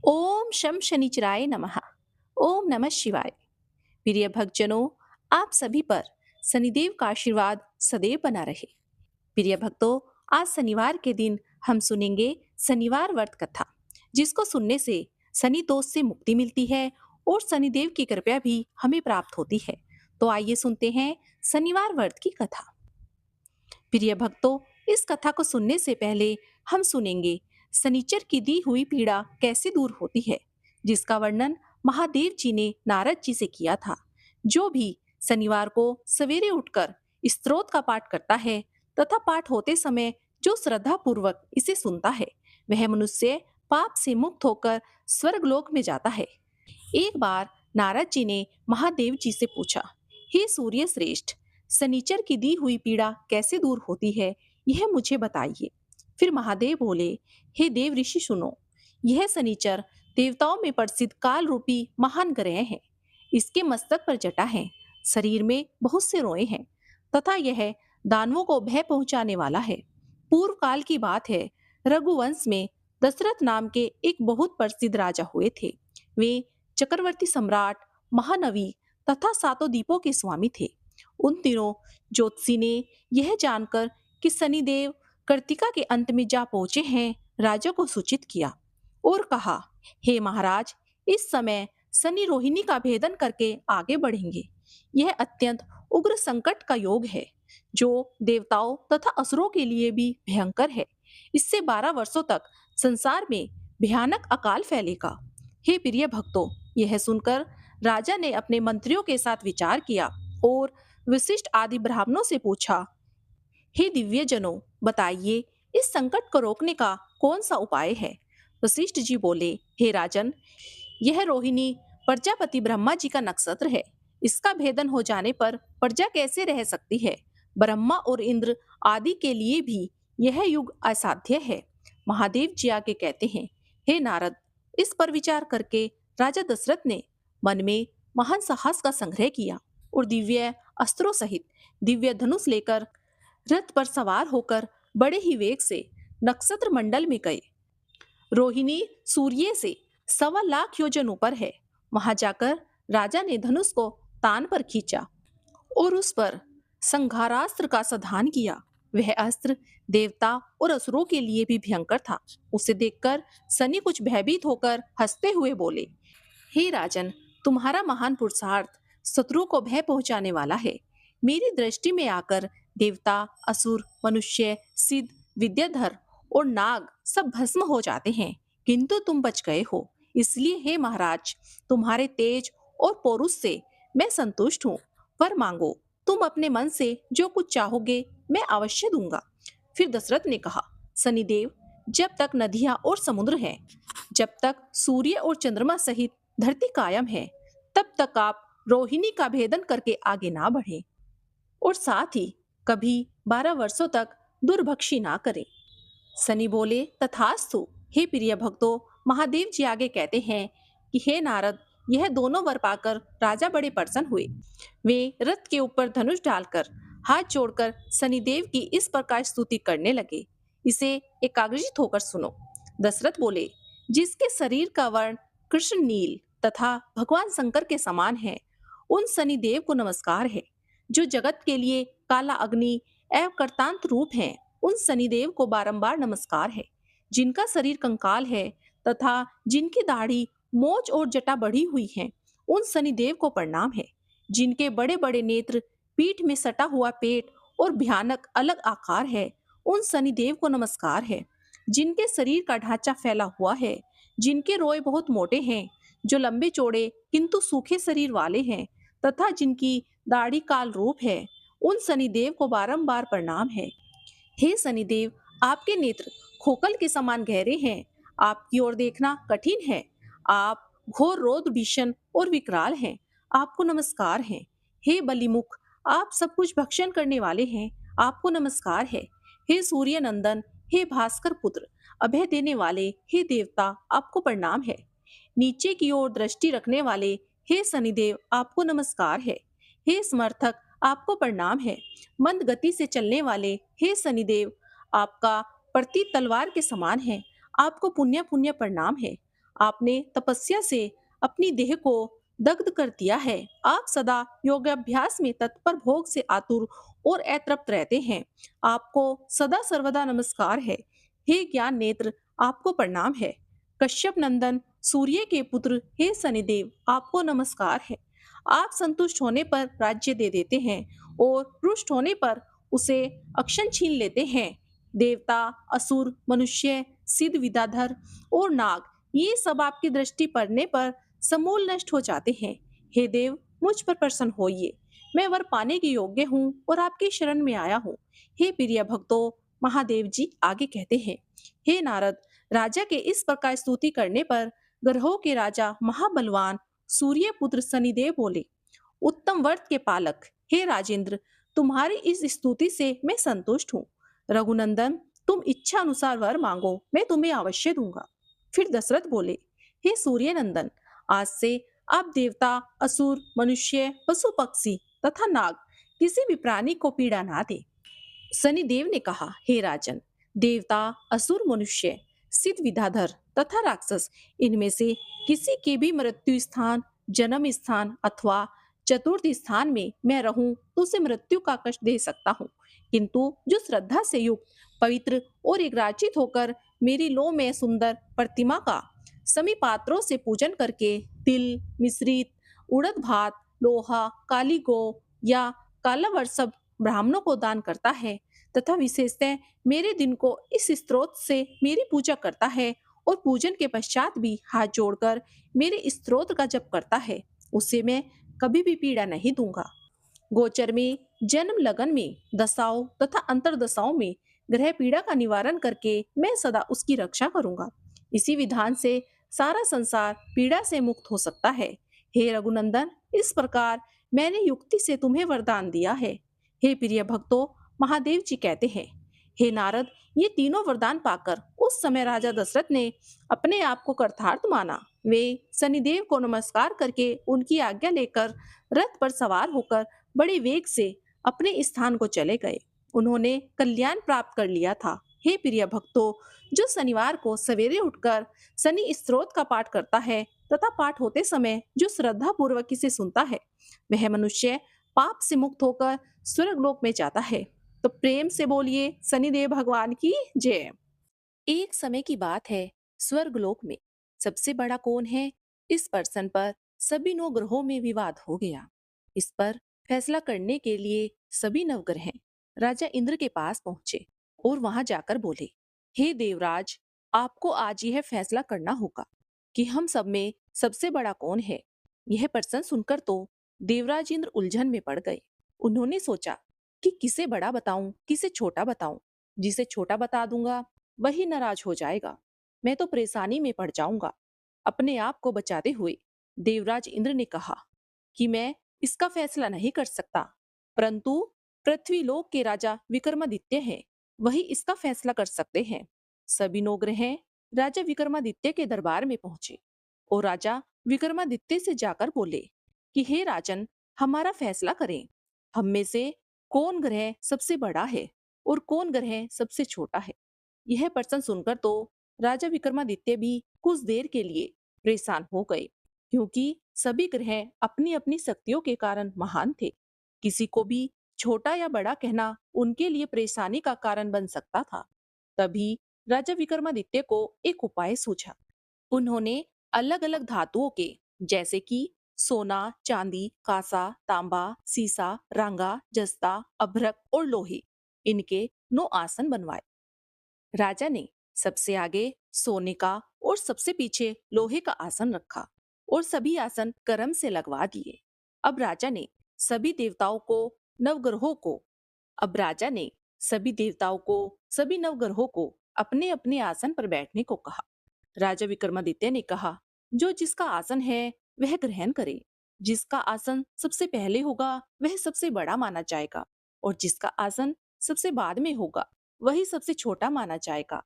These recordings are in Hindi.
ओम शम शनिचराय नमः। ओम नमः शिवाय। प्रिय भक्तजनों, आप सभी पर शनिदेव का आशीर्वाद सदैव बना रहे। प्रिय भक्तों, आज शनिवार के दिन हम सुनेंगे शनिवार व्रत कथा, जिसको सुनने से शनि दोष से मुक्ति मिलती है और शनिदेव की कृपा भी हमें प्राप्त होती है। तो आइए सुनते हैं शनिवार व्रत की कथा। प्रिय भक्तों, इस कथा को सुनने से पहले हम सुनेंगे शनिचर की दी हुई पीड़ा कैसे दूर होती है, जिसका वर्णन महादेव जी ने नारद जी से किया था। जो भी शनिवार को सवेरे उठकर स्तोत्र का पाठ करता है तथा पाठ होते समय जो श्रद्धा पूर्वक इसे सुनता है, वह मनुष्य पाप से मुक्त होकर स्वर्गलोक में जाता है। एक बार नारद जी ने महादेव जी से पूछा, हे सूर्य श्रेष्ठ, शनिचर की दी हुई पीड़ा कैसे दूर होती है, यह मुझे बताइए। फिर महादेव बोले, हे देव ऋषि सुनो, यह शनिचर देवताओं में प्रसिद्ध काल रूपी महान ग्रह है। इसके मस्तक पर जटा है, शरीर में बहुत से रोए हैं तथा यह दानवों को भय पहुंचाने वाला है। पूर्व काल की बात है, रघुवंश में दशरथ नाम के एक बहुत प्रसिद्ध राजा हुए थे। वे चक्रवर्ती सम्राट, महानवी तथा सातों द्वीपों के स्वामी थे। उन दिनों ज्योतिषी ने यह जानकर कि शनिदेव कृतिका के अंत में जा पहुंचे हैं, राजा को सूचित किया और कहा, हे महाराज, इस समय शनि रोहिणी का भेदन करके आगे बढ़ेंगे। यह अत्यंत उग्र संकट का योग है, जो देवताओं तथा असुरों के लिए भी भयंकर है। इससे 12 वर्षों तक संसार में भयानक अकाल फैलेगा। हे प्रिय भक्तों, यह सुनकर राजा ने अपने मंत्रियों के साथ विचार किया और वशिष्ठ आदि ब्राह्मणों से पूछा, हे दिव्य जनों, बताइए इस संकट को रोकने का कौन सा उपाय है। वशिष्ठ जी बोले, हे राजन, यह रोहिणी प्रजापति ब्रह्मा जी का नक्षत्र है। इसका भेदन हो जाने पर प्रजा कैसे रह सकती है। ब्रह्मा और इंद्र आदि के लिए भी यह युग असाध्य है। महादेव जी आगे कहते हैं, हे नारद, इस पर विचार करके राजा दशरथ ने मन में महान साहस का संग्रह किया और दिव्य अस्त्रों सहित दिव्य धनुष लेकर रथ पर सवार होकर बड़े ही वेग से नक्षत्र मंडल में गए। रोहिणी सूर्य से 1.25 लाख योजन ऊपर है। वहां जाकर राजा ने धनुष को तान पर खींचा और उस पर संघारास्त्र का संधान किया। वह अस्त्र देवता और असुरों के लिए भी भयंकर था। उसे देखकर शनि कुछ भयभीत होकर हंसते हुए बोले, हे राजन, तुम्हारा महान पुरुषार्थ शत्रु को भय पहुंचाने वाला है। मेरी दृष्टि में आकर देवता, असुर, मनुष्य, सिद्ध, विद्याधर और नाग सब भस्म हो जाते हैं, किंतु तुम बच गए हो। इसलिए हे महाराज, तुम्हारे तेज और पौरुष से मैं संतुष्ट हूँ। वर मांगो, तुम अपने मन से जो कुछ चाहोगे मैं अवश्य दूंगा। फिर दशरथ ने कहा, शनिदेव, जब तक नदियां और समुद्र हैं, जब तक सूर्य और चंद्रमा सहित धरती कायम है, तब तक आप रोहिणी का भेदन करके आगे ना बढ़े और साथ ही कभी 12 वर्षों तक दुर्भक्षी ना करें। शनि बोले, तथास्तु। हे प्रिय भक्तों, महादेव जी आगे कहते हैं कि हे नारद, यह दोनों वर पाकर राजा बड़े प्रसन्न हुए। वे रथ के ऊपर धनुष डालकर हाथ जोड़कर शनिदेव की इस प्रकार स्तुति करने लगे। इसे एकाग्रचित होकर सुनो। दशरथ बोले, जिसके शरीर का वर्ण कृष्ण नील तथा भगवान शंकर के समान है, उन शनिदेव को नमस्कार है। जो जगत के लिए काला अग्नि एवं कर्तांत रूप हैं, उन शनिदेव को बारंबार नमस्कार है। जिनका शरीर कंकाल है तथा जिनकी दाढ़ी, मोछ और जटा बढ़ी हुई है, उन शनिदेव को प्रणाम है। जिनके बड़े बड़े नेत्र, पीठ में सटा हुआ पेट और भयानक अलग आकार है, उन शनिदेव को नमस्कार है। जिनके शरीर का ढांचा फैला हुआ है, जिनके रोए बहुत मोटे हैं, जो लंबे चौड़े किंतु सूखे शरीर वाले हैं तथा जिनकी दाढ़ी काल रूप है, उन शनिदेव को बारंबार प्रणाम है। हे शनिदेव, आपके नेत्र खोखल के समान गहरे हैं। आपकी ओर देखना कठिन है। आप घोर रौद्र भीषण और विकराल हैं। आपको नमस्कार है। हे बलिमुख, आप सब कुछ भक्षण करने वाले हैं। आपको नमस्कार है। हे सूर्य नंदन, हे भास्कर पुत्र, अभय देने वाले, हे देवता, आपको प्रणाम है। नीचे की ओर दृष्टि रखने वाले, हे शनिदेव, आपको नमस्कार है। हे समर्थक, आपको प्रणाम है। मंद गति से चलने वाले, हे शनिदेव, आपका प्रति तलवार के समान है। आपको पुण्य पुण्य प्रणाम है। आपने तपस्या से अपनी देह को दग्ध कर दिया है। आप सदा योगाभ्यास में तत्पर, भोग से आतुर और अतृप्त रहते हैं। आपको सदा सर्वदा नमस्कार है। हे ज्ञान नेत्र, आपको प्रणाम है। कश्यप नंदन, सूर्य के पुत्र, हे शनिदेव, आपको नमस्कार है। आप संतुष्ट होने पर राज्य दे देते हैं और रुष्ट होने पर उसे अक्षण छीन लेते हैं। देवता, असुर, मनुष्य, सिद्ध, विद्याधर और नाग, ये सब आपकी दृष्टि पड़ने पर समूल नष्ट हो जाते हैं। हे देव, मुझ पर प्रसन्न होइए। मैं वर पाने के योग्य हूँ और आपकी शरण में आया हूँ। हे प्रिय भक्तों, महादेव जी आगे कहते हैं, हे नारद, राजा के इस प्रकार स्तुति करने पर ग्रहों के राजा महाबलवान सूर्य पुत्र शनिदेव बोले, उत्तम वर्त के पालक, हे राजेंद्र, तुम्हारी इस स्तुति से मैं संतुष्ट हूँ। रघुनंदन, तुम इच्छा अनुसार वर मांगो, मैं तुम्हें अवश्य दूंगा। फिर दशरथ बोले, हे सूर्य नंदन, आज से आप देवता, असुर, मनुष्य, पशु पक्षी तथा नाग, किसी भी प्राणी को पीड़ा ना दे। शनिदेव ने कहा, हे राजन, देवता, असुर, मनुष्य, सिद्ध, विद्याधर तथा राक्षस, इनमें से किसी के भी मृत्यु स्थान, जन्म स्थान अथवा चतुर्थ स्थान में मैं रहूं तो उसे मृत्यु का कष्ट दे सकता हूँ, किंतु जो श्रद्धा से युक्त, पवित्र और एकराचित होकर मेरी लो में सुंदर प्रतिमा का समी पात्रों से पूजन करके तिल, मिश्रित, उड़द भात, लोहा, काली गो या काला वर्षभ ब्राह्मणों को दान करता है तथा विशेषतः मेरे दिन को इस स्त्रोत से मेरी पूजा करता है और पूजन के पश्चात भी हाथ जोड़कर मेरे स्त्रोत का जप करता है, उसे मैं कभी भी पीड़ा नहीं दूंगा। गोचर में, जन्म लगन में, दशाओं तथा अंतरदशाओं में ग्रह पीड़ा का निवारण करके मैं सदा उसकी रक्षा करूंगा। इसी विधान से सारा संसार पीड़ा से मुक्त हो सकता है। हे रघुनंदन, इस प्रकार मैंने युक्ति से तुम्हें वरदान दिया है। हे प्रिय भक्तों, महादेव जी कहते हैं, हे नारद, ये तीनों वरदान पाकर उस समय राजा दशरथ ने अपने आप को कृतार्थ माना। वे शनिदेव को नमस्कार करके उनकी आज्ञा लेकर रथ पर सवार होकर बड़े वेग से अपने स्थान को चले गए। उन्होंने कल्याण प्राप्त कर लिया था। हे प्रिय भक्तों, जो शनिवार को सवेरे उठकर शनि स्तोत्र का पाठ करता है तथा पाठ होते समय जो श्रद्धा पूर्वक इसे सुनता है, वह मनुष्य पाप से मुक्त होकर स्वर्ग लोक में जाता है। तो प्रेम से बोलिए शनिदेव भगवान की जय। एक समय की बात है, स्वर्ग लोक में सबसे बड़ा कौन है, इस प्रश्न पर सभी नौ ग्रहों में विवाद हो गया। इस पर फैसला करने के लिए सभी नवग्रह राजा इंद्र के पास पहुंचे और वहां जाकर बोले, हे देवराज, आपको आज यह फैसला करना होगा कि हम सब में सबसे बड़ा कौन है। यह प्रश्न सुनकर तो देवराज इंद्र उलझन में पड़ गए। उन्होंने सोचा कि किसे बड़ा बताऊं, किसे छोटा बताऊं। जिसे छोटा बता दूंगा वही नाराज हो जाएगा, मैं तो परेशानी में पड़ जाऊंगा। अपने आप को बचाते हुए देवराज इंद्र ने कहा कि मैं इसका फैसला नहीं कर सकता, परंतु पृथ्वी लोक के राजा विक्रमादित्य हैं, वही इसका फैसला कर सकते हैं। सभी नौ ग्रह राजा विक्रमादित्य के दरबार में पहुंचे और राजा विक्रमादित्य से जाकर बोले कि हे राजन, हमारा फैसला करें। हम में से कौन ग्रह सबसे बड़ा है और कौन ग्रह सबसे छोटा है। यह प्रश्न सुनकर तो राजा विक्रमादित्य भी कुछ देर के लिए परेशान हो गए, क्योंकि सभी ग्रह अपनी अपनी शक्तियों के कारण महान थे। किसी को भी छोटा या बड़ा कहना उनके लिए परेशानी का कारण बन सकता था। तभी राजा विक्रमादित्य को एक उपाय सूझा। उन्होंने अलग अलग धातुओं के, जैसे कि सोना, चांदी, कांसा, तांबा, सीसा, रांगा, जस्ता, अभ्रक और लोहे, इनके 9 आसन बनवाए। राजा ने सबसे आगे सोने का और सबसे पीछे लोहे का आसन रखा और सभी आसन क्रम से लगवा दिए। अब राजा ने सभी देवताओं को नवग्रहों को अब राजा ने सभी नवग्रहों को अपने अपने आसन पर बैठने को कहा। राजा विक्रमादित्य ने कहा, जो जिसका आसन है वह ग्रहण करे। जिसका आसन सबसे पहले होगा वह सबसे बड़ा माना जाएगा और जिसका आसन सबसे बाद में होगा वही सबसे छोटा माना जाएगा।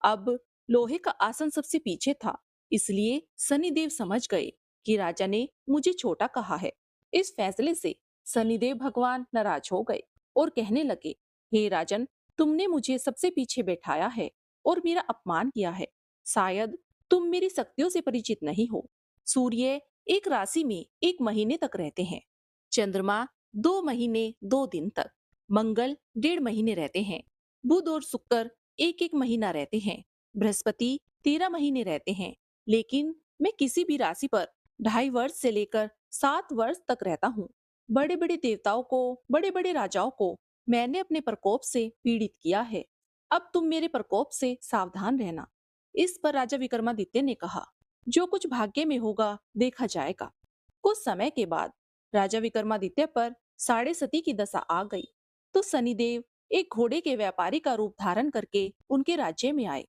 अब लोहे का आसन सबसे पीछे था, इसलिए शनिदेव समझ गए कि राजा ने मुझे छोटा कहा है। इस फैसले से शनिदेव भगवान नाराज हो गए और कहने लगे, हे राजन, तुमने मुझे सबसे पीछे बैठाया है और मेरा अपमान किया है। शायद तुम मेरी शक्तियों से परिचित नहीं हो। सूर्य एक राशि में 1 महीने तक रहते हैं, चंद्रमा 2 महीने 2 दिन तक, मंगल 1.5 महीने रहते हैं, बुध और शुक्र 1-1 महीना रहते हैं, बृहस्पति 13 महीने रहते हैं। लेकिन मैं किसी भी राशि पर 2.5 वर्ष से लेकर 7 वर्ष तक रहता हूँ। बड़े बड़े देवताओं को, बड़े बड़े राजाओं को मैंने अपने प्रकोप से पीड़ित किया है। अब तुम मेरे प्रकोप से सावधान रहना। इस पर राजा विक्रमादित्य ने कहा, जो कुछ भाग्य में होगा देखा जाएगा। कुछ समय के बाद राजा विक्रमादित्य पर साढ़े सती की दशा आ गई, तो शनिदेव एक घोड़े के व्यापारी का रूप धारण करके उनके राज्य में आए।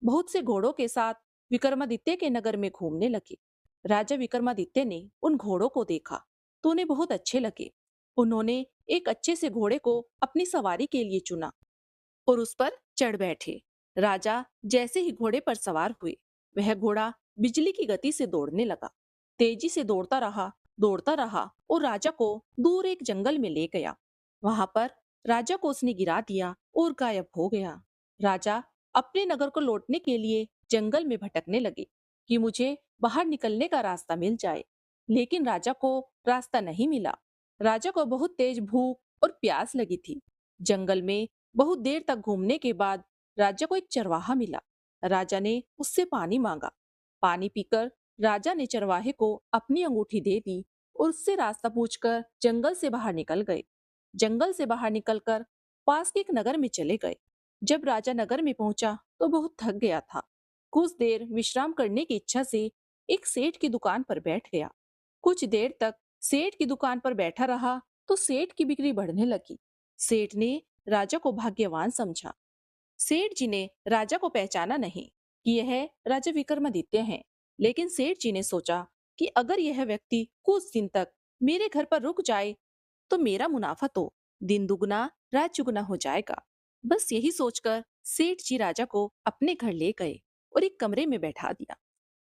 बहुत से घोड़ों के साथ विक्रमादित्य के नगर में घूमने लगे। राजा विक्रमादित्य ने उन घोड़ों को देखा तो उन्हें बहुत अच्छे लगे। उन्होंने एक अच्छे से घोड़े को अपनी सवारी के लिए चुना और उस पर चढ़ बैठे। राजा जैसे ही घोड़े पर सवार हुए, वह घोड़ा बिजली की गति से दौड़ने लगा। तेजी से दौड़ता रहा और राजा को दूर एक जंगल में ले गया। वहां पर राजा को उसने गिरा दिया और गायब हो गया। राजा अपने नगर को लौटने के लिए जंगल में भटकने लगे कि मुझे बाहर निकलने का रास्ता मिल जाए, लेकिन राजा को रास्ता नहीं मिला। राजा को बहुत तेज भूख और प्यास लगी थी। जंगल में बहुत देर तक घूमने के बाद राजा को एक चरवाहा मिला। राजा ने उससे पानी मांगा। पानी पीकर राजा ने चरवाहे को अपनी अंगूठी दे दी और उससे रास्ता पूछकर जंगल से बाहर निकल गए। जंगल से बाहर निकलकर पास के एक नगर में चले गए। जब राजा नगर में पहुंचा तो बहुत थक गया था। कुछ देर विश्राम करने की इच्छा से एक सेठ की दुकान पर बैठ गया। कुछ देर तक सेठ की दुकान पर बैठा रहा तो सेठ की बिक्री बढ़ने लगी। सेठ ने राजा को भाग्यवान समझा। सेठ जी ने राजा को पहचाना नहीं कि यह राजा विक्रमादित्य हैं, लेकिन सेठ जी ने सोचा कि अगर यह व्यक्ति कुछ दिन तक मेरे घर पर रुक जाए तो मेरा मुनाफा तो दिन दुगना रात चुगना हो जाएगा। बस यही सोचकर सेठ जी राजा को अपने घर ले गए और एक कमरे में बैठा दिया।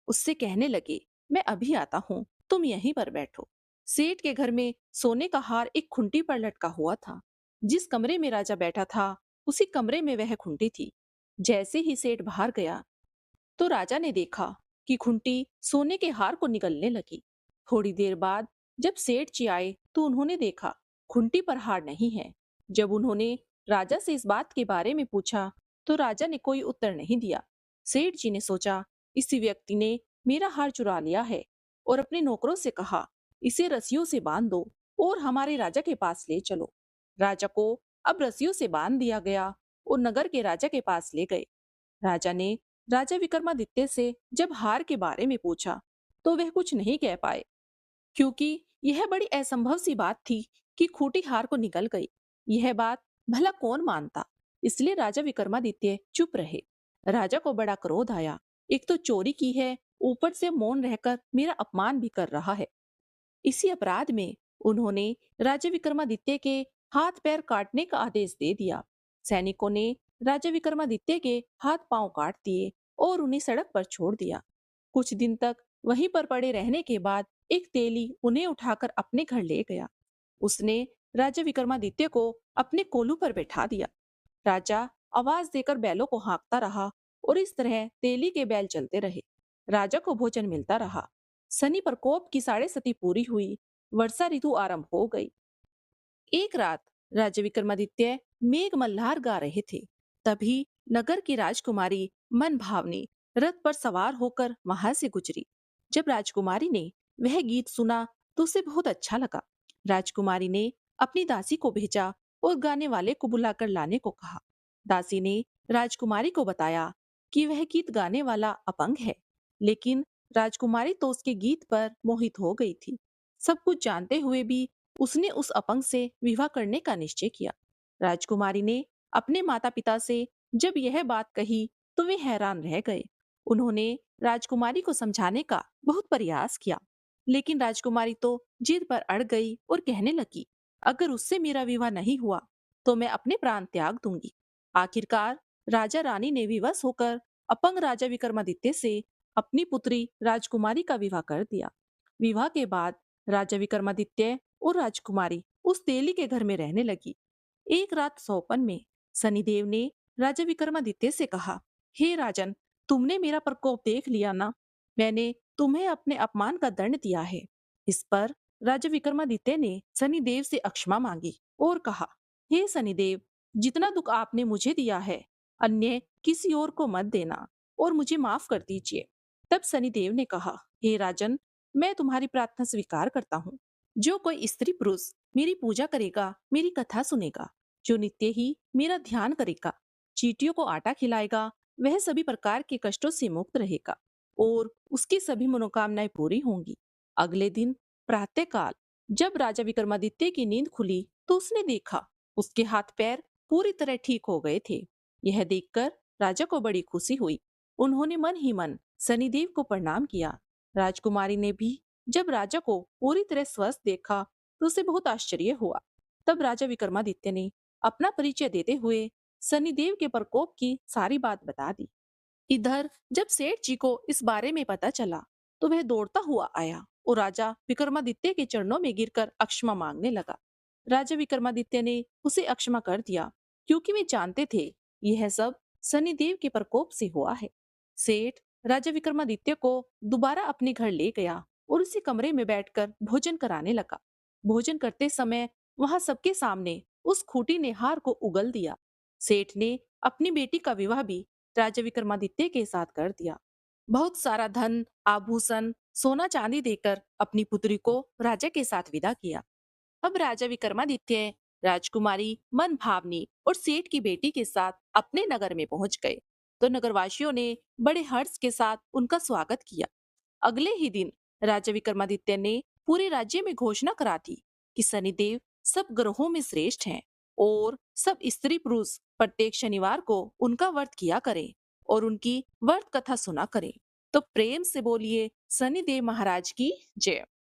उससे कहने लगे, मैं अभी आता हूँ, तुम यहीं पर बैठो। सेठ के घर में सोने का हार एक खुंटी पर लटका हुआ था। जिस कमरे में राजा बैठा था, उसी कमरे में वह खुंटी थी। जैसे ही सेठ बाहर गया तो राजा ने देखा कि खुंटी सोने के हार को निगलने लगी। थोड़ी देर बाद जब सेठ जी आए तो उन्होंने देखा खुंटी पर हार नहीं है। जब उन्होंने राजा से इस बात के बारे में पूछा तो राजा ने कोई उत्तर नहीं दिया। सेठ जी ने सोचा, इसी व्यक्ति ने मेरा हार चुरा लिया है, और अपने नौकरों से कहा, इसे रस्सियों से बांध दो और हमारे राजा के पास ले चलो। राजा को अब रस्सियों से बांध दिया गया और नगर के राजा के पास ले गए। राजा ने राजा विक्रमादित्य से जब हार के बारे में पूछा तो वह कुछ नहीं कह पाए, क्योंकि यह बड़ी असंभव सी बात थी कि खूंटी हार को निकल गई। यह बात भला कौन मानता। इसलिए राजा विक्रमादित्य चुप रहे। राजा को बड़ा क्रोध आया। एक तो चोरी की है, ऊपर से मौन रहकर मेरा अपमान भी कर रहा है। इसी अपराध में उन्होंने राजा विक्रमादित्य के हाथ पैर काटने का आदेश दे दिया। सैनिकों ने राजा विक्रमादित्य के हाथ पांव काट दिए और उन्हें सड़क पर छोड़ दिया। कुछ दिन तक वहीं पर पड़े रहने के बाद एक तेली उन्हें उठाकर अपने घर ले गया। उसने राजा विक्रमादित्य को अपने कोलू पर बैठा दिया। राजा आवाज देकर बैलों को हाँकता रहा और इस तरह तेली के बैल चलते रहे। राजा को भोजन मिलता रहा। शनि प्रकोप की साढ़े सती पूरी हुई। वर्षा ऋतु आरंभ हो गई। एक रात राजा विक्रमादित्य मेघ मल्हार गा रहे थे। तभी नगर की राजकुमारी मन भावनी रथ पर सवार होकर वहां से गुजरी। जब राजकुमारी ने वह गीत सुना तो उसे बहुत अच्छा लगा। राजकुमारी ने अपनी दासी को भेजा और गाने वाले को बुलाकर लाने को कहा। दासी ने राजकुमारी को बताया कि वह गीत गाने वाला अपंग है, लेकिन राजकुमारी तो उसके गीत पर मोहित हो गई थी। सब कुछ जानते हुए भी उसने उस अपंग से विवाह करने का निश्चय किया। राजकुमारी ने अपने माता पिता से जब यह बात कही तो वे हैरान रह गए। उन्होंने राजकुमारी को समझाने का बहुत प्रयास किया, लेकिन राजकुमारी तो जिद पर अड़ गई और कहने लगी, अगर उससे मेरा विवाह नहीं हुआ तो मैं अपने प्राण त्याग दूंगी। आखिरकार राजा रानी ने विवश होकर अपंग राजा विक्रमादित्य से अपनी पुत्री राजकुमारी का विवाह कर दिया। विवाह के बाद राजा विक्रमादित्य और राजकुमारी उस तेली के घर में रहने लगी। एक रात सौपन में शनिदेव ने राजा विक्रमादित्य से कहा, हे राजन, तुमने मेरा प्रकोप देख लिया ना। मैंने तुम्हें अपने अपमान का दंड दिया है। इस पर राजा विक्रमादित्य ने शनिदेव से क्षमा मांगी और कहा, हे शनिदेव, जितना दुख आपने मुझे दिया है, अन्य किसी और को मत देना और मुझे माफ कर दीजिए। तब शनिदेव ने कहा, हे राजन, मैं तुम्हारी प्रार्थना स्वीकार करता हूँ। जो कोई स्त्री पुरुष मेरी पूजा करेगा, मेरी कथा सुनेगा, जो नित्य ही मेरा ध्यान करेगा, चींटियों को आटा खिलाएगा, वह सभी प्रकार के कष्टों से मुक्त रहेगा और उसकी सभी मनोकामनाएं पूरी होंगी। अगले दिन प्रातःकाल जब राजा विक्रमादित्य की नींद खुली तो उसने देखा उसके हाथ पैर पूरी तरह ठीक हो गए थे। यह देखकर राजा को बड़ी खुशी हुई। उन्होंने मन ही मन शनिदेव को प्रणाम किया। राजकुमारी ने भी जब राजा को पूरी तरह स्वस्थ देखा तो उसे बहुत आश्चर्य हुआ। तब राजा विक्रमादित्य ने अपना परिचय देते हुए शनिदेव के प्रकोप की सारी बात बता दी। इधर जब सेठ जी को इस बारे में पता चला तो वह दौड़ता हुआ आया और राजा विक्रमादित्य के चरणों में गिरकर क्षमा मांगने लगा। राजा विक्रमादित्य ने उसे क्षमा कर दिया क्योंकि वे जानते थे यह सब शनिदेव के प्रकोप से हुआ है। सेठ राजा विक्रमादित्य को दोबारा अपने घर ले गया और उसी कमरे में बैठकर भोजन कराने लगा। भोजन करते समय वहां सबके सामने उस खूंटी ने हार को उगल दिया। सेठ ने अपनी बेटी का विवाह भी राजा विक्रमादित्य के साथ कर दिया। बहुत सारा धन, आभूषण, सोना चांदी देकर अपनी पुत्री को राजा के साथ विदा किया। अब राजा विक्रमादित्य राजकुमारी मन भावनी और सेठ की बेटी के साथ अपने नगर में पहुंच गए तो नगरवासियों ने बड़े हर्ष के साथ उनका स्वागत किया। अगले ही दिन राजा विक्रमादित्य ने पूरे राज्य में घोषणा करा दी कि शनिदेव सब ग्रहों में श्रेष्ठ हैं और सब स्त्री पुरुष प्रत्येक शनिवार को उनका व्रत किया करें और उनकी व्रत कथा सुना करें। तो प्रेम से बोलिए शनिदेव महाराज की जय।